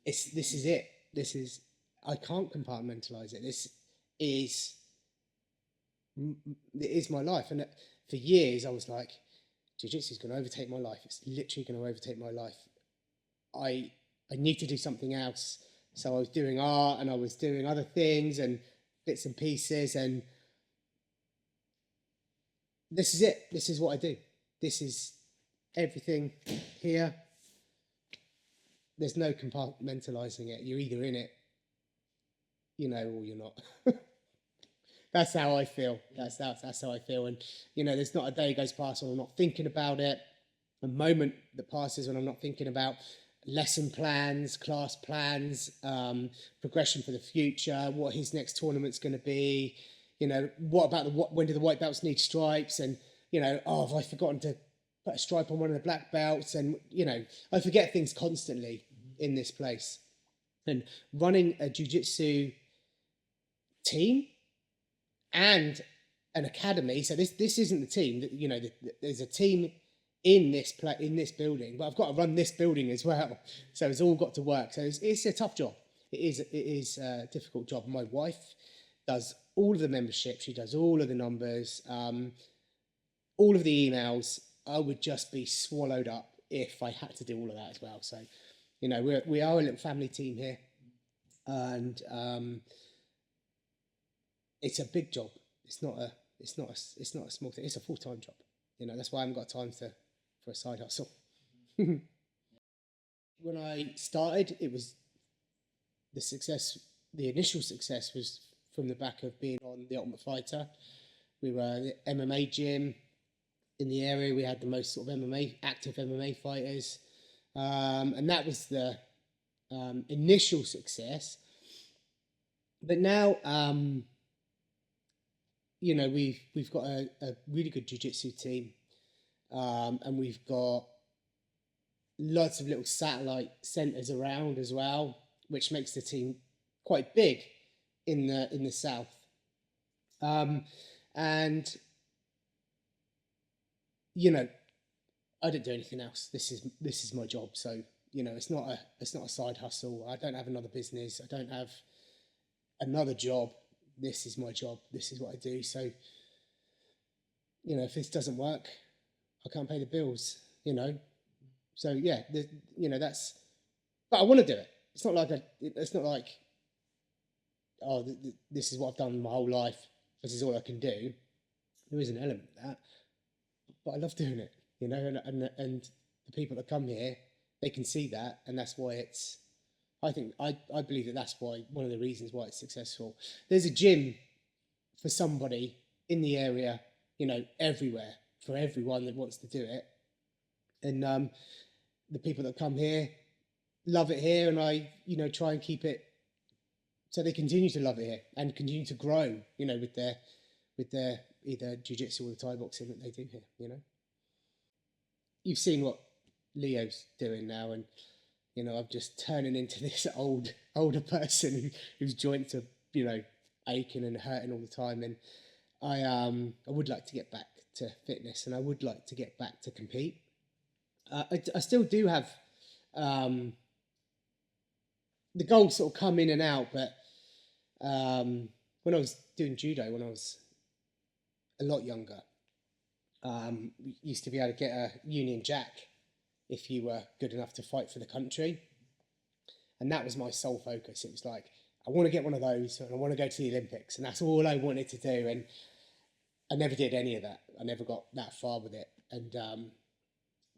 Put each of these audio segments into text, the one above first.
this is it. This is, I can't compartmentalize it. Is it is my life. And for years I was like, jiu-jitsu is going to overtake my life. It's literally going to overtake my life. I need to do something else. So I was doing art and I was doing other things and bits and pieces, and this is it. This is what I do. This is everything here. There's no compartmentalizing it. You're either in it, you know, or you're not. That's how I feel. That's how I feel. And, you know, there's not a day goes past when I'm not thinking about it. A moment that passes when I'm not thinking about lesson plans, class plans, progression for the future, what his next tournament's going to be. You know, what about when do the white belts need stripes? And, you know, oh, have I forgotten to put a stripe on one of the black belts? And, you know, I forget things constantly in this place. And running a jiu-jitsu team and an academy. So this isn't the team. You know, there's a team in this building, but I've got to run this building as well. So it's all got to work. So it's a tough job. It is a difficult job. My wife does all of the membership. She does all of the numbers, all of the emails. I would just be swallowed up if I had to do all of that as well. So, you know, we are a little family team here, and it's a big job. It's not a small thing. It's a full-time job. You know, that's why I haven't got time for a side hustle. When I started, it was the initial success was from the back of being on The Ultimate Fighter. We were the MMA gym in the area. We had the most sort of active MMA fighters. And that was the initial success. But now, you know, we've got a really good jiu-jitsu team, and we've got lots of little satellite centres around as well, which makes the team quite big in the south. And you know, I don't do anything else. This is my job. So, you know, it's not a side hustle. I don't have another business. I don't have another job. This is my job. This is what I do. So, you know, if this doesn't work, I can't pay the bills, you know. So yeah, you know, but I want to do it. It's not like, oh, this is what I've done my whole life. This is all I can do. There is an element of that, but I love doing it, you know, and the people that come here, they can see that, and that's why I believe that's why, one of the reasons why it's successful. There's a gym for somebody in the area, you know, everywhere, for everyone that wants to do it. And the people that come here love it here, and I, you know, try and keep it so they continue to love it here and continue to grow, you know, with their either jiu-jitsu or the Thai boxing that they do here, you know. You've seen what Leo's doing now, and you know, I'm just turning into this older person whose joints are, you know, aching and hurting all the time. And I would like to get back to fitness, and I would like to get back to compete. I still do have the goals sort of come in and out, but when I was doing judo, when I was a lot younger, we used to be able to get a Union Jack if you were good enough to fight for the country. And that was my sole focus. It was like, I want to get one of those and I want to go to the Olympics. And that's all I wanted to do. And I never did any of that. I never got that far with it. And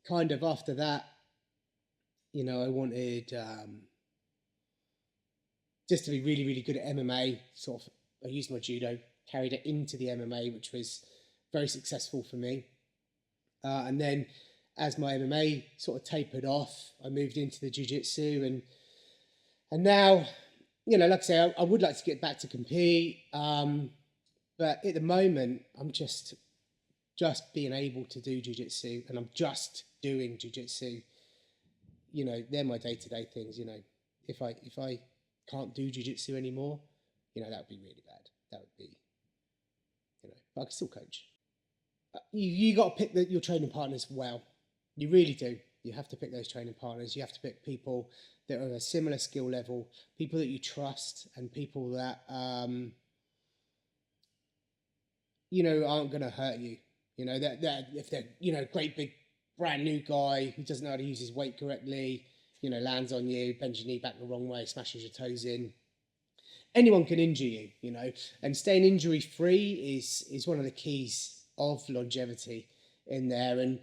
kind of after that, you know, I wanted just to be really, really good at MMA. Sort of, I used my judo, carried it into the MMA, which was very successful for me. And then as my MMA sort of tapered off, I moved into the jiu-jitsu, and now, you know, like I say, I would like to get back to compete, but at the moment, I'm just being able to do jiu-jitsu, and I'm just doing jiu-jitsu. You know, they're my day-to-day things. You know, if I can't do jiu-jitsu anymore, you know, that would be really bad. That would be, you know, but I can still coach. You got to pick your training partners well. You really do. You have to pick those training partners. You have to pick people that are a similar skill level, people that you trust, and people that you know, aren't going to hurt you. You know, that if they're, you know, great big brand new guy who doesn't know how to use his weight correctly, you know, lands on you, bends your knee back the wrong way, smashes your toes in. Anyone can injure you, you know, and staying injury free is one of the keys of longevity in there. And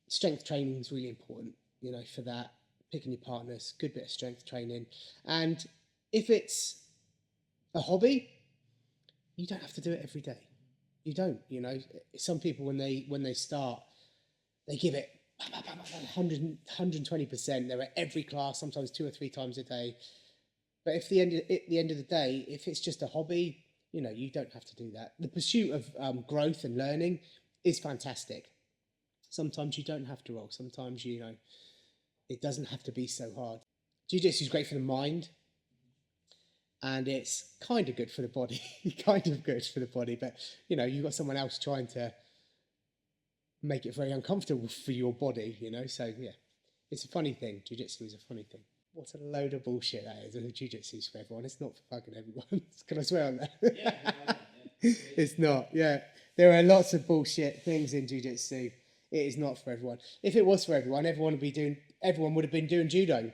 strength training is really important, you know, for that. Picking your partners, good bit of strength training. And if it's a hobby, you don't have to do it every day. You don't, you know. Some people when they start, they give it 100, 120%. They're at every class, sometimes 2 or 3 times a day. But at the end of the day, if it's just a hobby, you know, you don't have to do that. The pursuit of growth and learning is fantastic. Sometimes you don't have to roll. Sometimes, you know, it doesn't have to be so hard. Jiu-Jitsu is great for the mind, and it's kind of good for the body. Kind of good for the body, but, you know, you've got someone else trying to make it very uncomfortable for your body, you know. So, yeah, it's a funny thing. Jiu-Jitsu is a funny thing. What a load of bullshit that is. Jiu-Jitsu is for everyone. It's not for fucking everyone. Can I swear on that? Yeah. It's not. Yeah. There are lots of bullshit things in Jiu-Jitsu. It is not for everyone. If it was for everyone, everyone would have been doing judo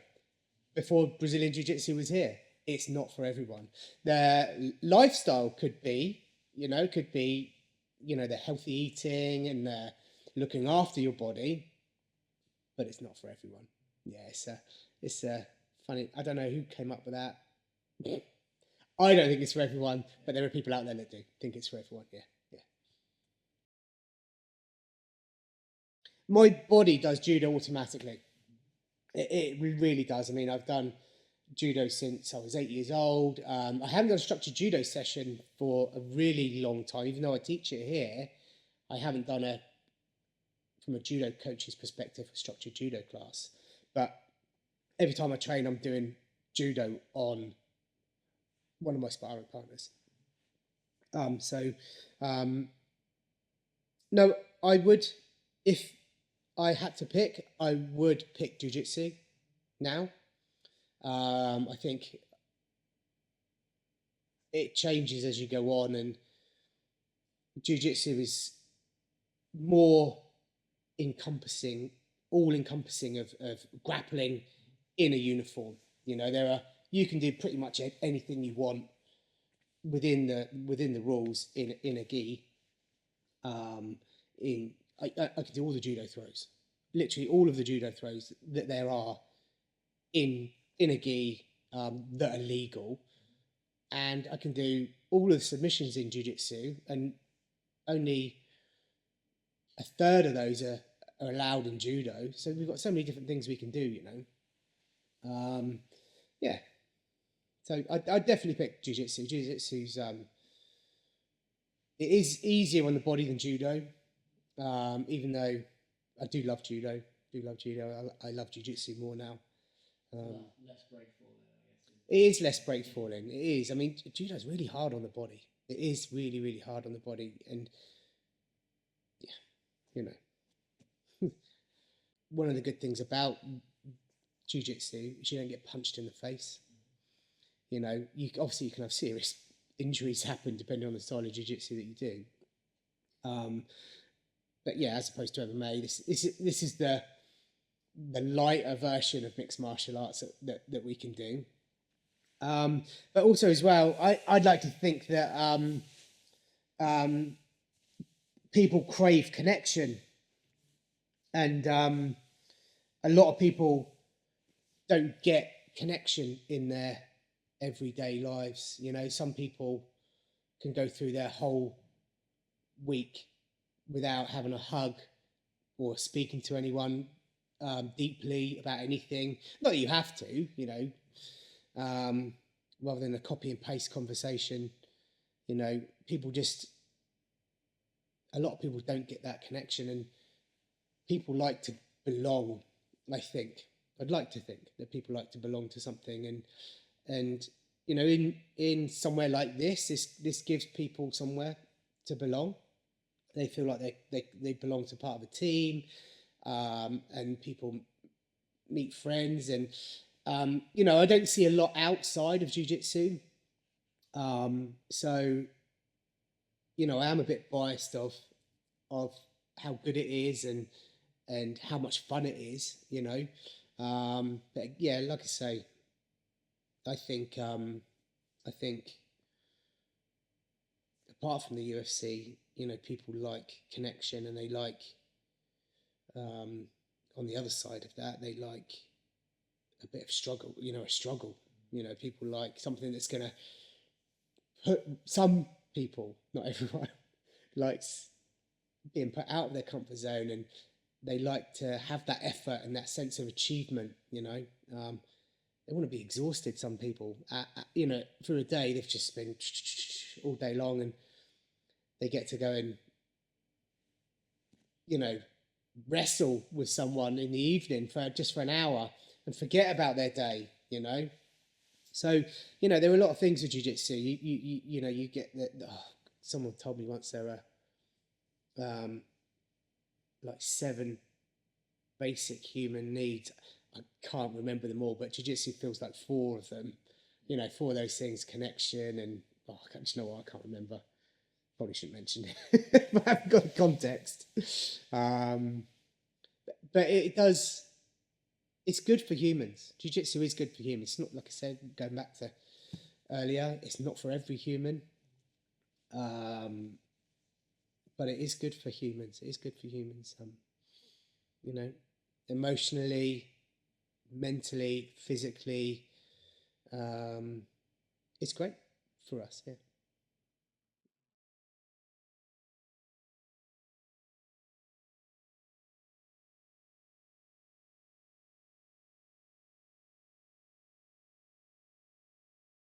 before Brazilian Jiu-Jitsu was here. It's not for everyone. The lifestyle could be, you know, the healthy eating and the looking after your body, but it's not for everyone. Yeah, it's funny. I don't know who came up with that. I don't think it's for everyone, but there are people out there that do think it's for everyone. Yeah, yeah. My body does judo automatically. It really does. I mean, I've done judo since I was 8 years old. I haven't done a structured judo session for a really long time, even though I teach it here. I haven't done from a judo coach's perspective, a structured judo class. But every time I train, I'm doing judo on one of my sparring partners. No, I would, if I had to pick, I would pick jiu-jitsu now. I think it changes as you go on, and jiu-jitsu is more all encompassing of grappling in a uniform. You know, you can do pretty much anything you want within the rules in a gi. I can do all the judo throws, literally all of the judo throws that there are in a gi that are legal, and I can do all of the submissions in jiu-jitsu, and only a third of those are allowed in judo. So we've got so many different things we can do, you know. Yeah. So I'd definitely pick jiu-jitsu. Jiu-jitsu's it is easier on the body than judo. Even though I do love judo. I love jiu-jitsu more now. Less break falling, I guess. It is less break falling. It is. I mean, judo is really hard on the body. It is really, really hard on the body. And yeah, you know, one of the good things about jiu-jitsu is you don't get punched in the face. You know, you can have serious injuries happen depending on the style of jiu-jitsu that you do. But yeah, as opposed to MMA, this is the lighter version of mixed martial arts that we can do. But also as well, I'd like to think that people crave connection, and a lot of people don't get connection in their everyday lives. You know, some people can go through their whole week without having a hug or speaking to anyone deeply about anything. Not that you have to, you know, rather than a copy and paste conversation. You know, a lot of people don't get that connection, and people like to belong. I'd like to think that people like to belong to something, and you know, in somewhere like this gives people somewhere to belong. They feel like they belong to part of a team, and people meet friends, and you know, I don't see a lot outside of jiu-jitsu. So you know, I am a bit biased of how good it is and how much fun it is, you know. But yeah, like I say, I think apart from the UFC, you know, people like connection, and they like on the other side of that, they like a bit of struggle, you know, a struggle. You know, people like something that's going to put some people, not everyone, likes being put out of their comfort zone, and they like to have that effort and that sense of achievement, you know. They want to be exhausted, some people. You know, through a day, they've just been all day long, and they get to go and, you know, wrestle with someone in the evening for just for an hour and forget about their day, you know. So, you know, there are a lot of things with jiu-jitsu. You know, you get that. Oh, someone told me once there are like 7 basic human needs. I can't remember them all, but jiu-jitsu feels like 4 of them. You know, 4 of those things: connection and, oh, I can't, you know what? I can't remember. Probably shouldn't mention it, but I haven't got the context. But it does. It's good for humans. Jiu-jitsu is good for humans. It's not, like I said, going back to earlier, it's not for every human. But it is good for humans. It is good for humans. You know, emotionally, mentally, physically. It's great for us. Yeah.